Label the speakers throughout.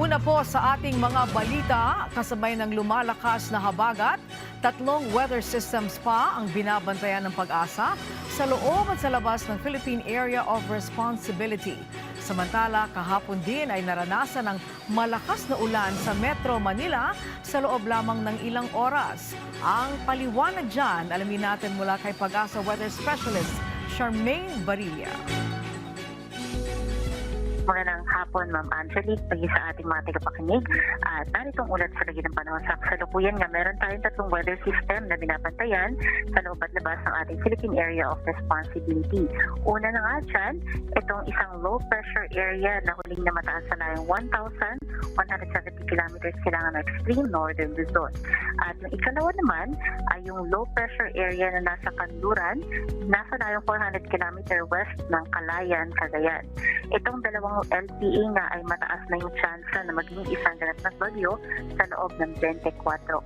Speaker 1: Una po sa ating mga balita, kasabay ng lumalakas na habagat, 3 weather systems pa ang binabantayan ng Pag-asa sa loob at sa labas ng Philippine Area of Responsibility. Samantala, kahapon din ay naranasan ng malakas na ulan sa Metro Manila sa loob lamang ng ilang oras. Ang paliwanag dyan, alamin natin mula kay Pag-asa Weather Specialist Charmaine Barilla.
Speaker 2: Magandang hapon, Ma'am Angelique, pagi sa ating mga tagapakinig. At naritong ulat sa lagi ng panahon sa kasalukuyan nga meron tayong 3 weather system na binabantayan sa loob at labas ng ating Philippine Area of Responsibility. Una na nga dyan, itong isang low pressure area na huling na mataas sa layong 1,170 kilometers kailangan ng extreme northern Luzon. At yung ikalawa naman ay yung low pressure area na nasa Kanluran, nasa layong 400 kilometer west ng Calayan, Cagayan. Itong dalawang LPA nga ay mataas na yung tsansa na maging isang ganap na bagyo sa loob ng 24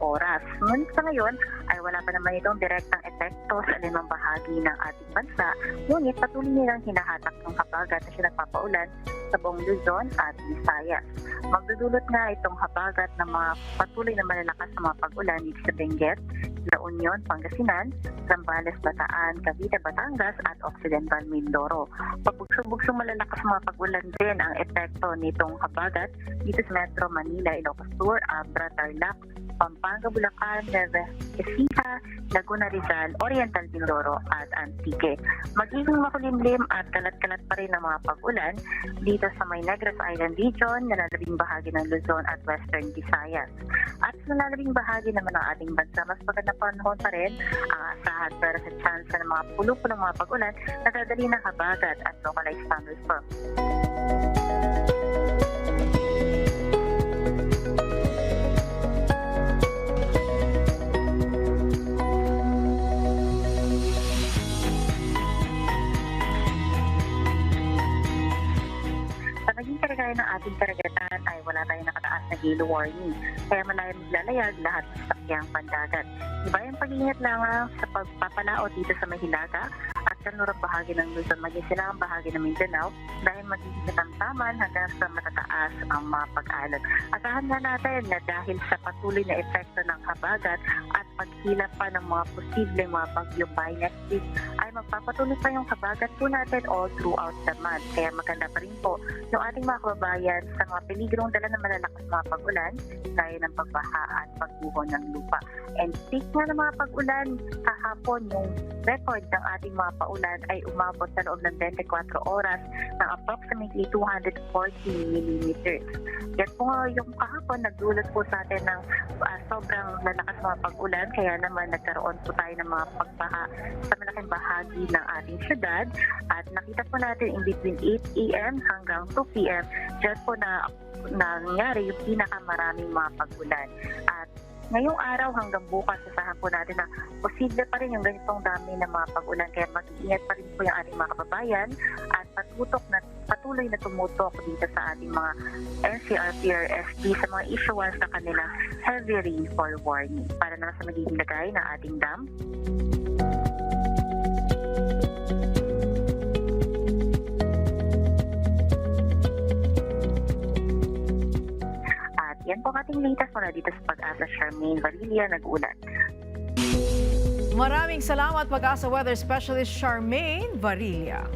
Speaker 2: oras. Ngunit sa ngayon ay wala pa naman itong direktang epekto sa limang bahagi ng ating bansa. Ngunit patuloy nilang hinahatak ng habagat na siya nagpapaulan sa buong Luzon at Visayas. Magdudulot nga itong habagat ng mga patuloy na malalakas na mga pag-ulan dito sa Benguet, La Union, Pangasinan, Zambales, Bataan, Cavite, Batangas at Occidental Mindoro. Pabugsong-bugsong malalakas mga pag-ulan din ang epekto nitong habagat dito sa Metro Manila, Ilocos Sur, Abra, Tarlac, Pampanga, Bulacan, Nueva Ecija, Laguna, Rizal, Oriental Mindoro at Antique. Magiging makulimlim at kalat-kalat pa rin ang mga pag-ulan dito sa may Negros Island Region, nalalabing bahagi ng Luzon at Western Visayas. At sa nalalabing bahagi naman ng ating bansa, mas magandang panahon pa rin ang asahan pero sa chance ng mga pulo-pulong mga pag-ulan, nadadali ng habagat at localized thunderstorms. Naging karagayan ng ating karagatan ay wala tayong nakataas na gale warning. Kaya malayang maglalayag lahat ng sakyang pandagat. Iba yung pag-ingat lang sa pagpapalaot dito sa Mahilaga at kanlurang bahagi ng Luzon, maging silang bahagi ng Mindanao dahil magiging katamtaman hanggang sa matataas ang mga pag-alon. Asahan nga natin na dahil sa patuloy na epekto ng habagat at paghilap pa ng mga posibleng mga bagyo by next week ay magpapatuloy pa yung habagat po natin all throughout the month. Kaya maganda pa rin po yung ating mga kababayan sa mga peligrong dala ng malalakas mga pag-ulan gaya ng pagbaha at pagbuho ng lupa. And speak nga ng mga pag-ulan, kahapon yung record ng ating mga paulan ay umabot sa loob ng 24 oras ng approximately 240 millimeters. Yan po nga yung kahapon nagdulot po sa atin ng sobrang lalakas mga pag-ulan kaya naman nagkaroon po tayo ng mga pagbaha sa malaking bahagi ng ating syudad at nakita po natin in between 8 a.m. hanggang 2 p.m. dyan po na nangyari yung pinakamaraming mga pag-ulan. At ngayong araw hanggang bukas, asahan po natin na posible pa rin yung ganitong dami ng mga pag-ulan. Kaya mag-iingat pa rin po yung ating mga kababayan at patuloy na tumutok dito sa ating mga NCR, PRSD sa mga issuance sa kanilang heavy rainfall warning para naman sa magiging lagay ng ating dam. Yan po ating latest mula dito sa Pag-asa. Charmaine Barilla, nag-ulat.
Speaker 1: Maraming salamat Pag-asa Weather Specialist Charmaine Barilla.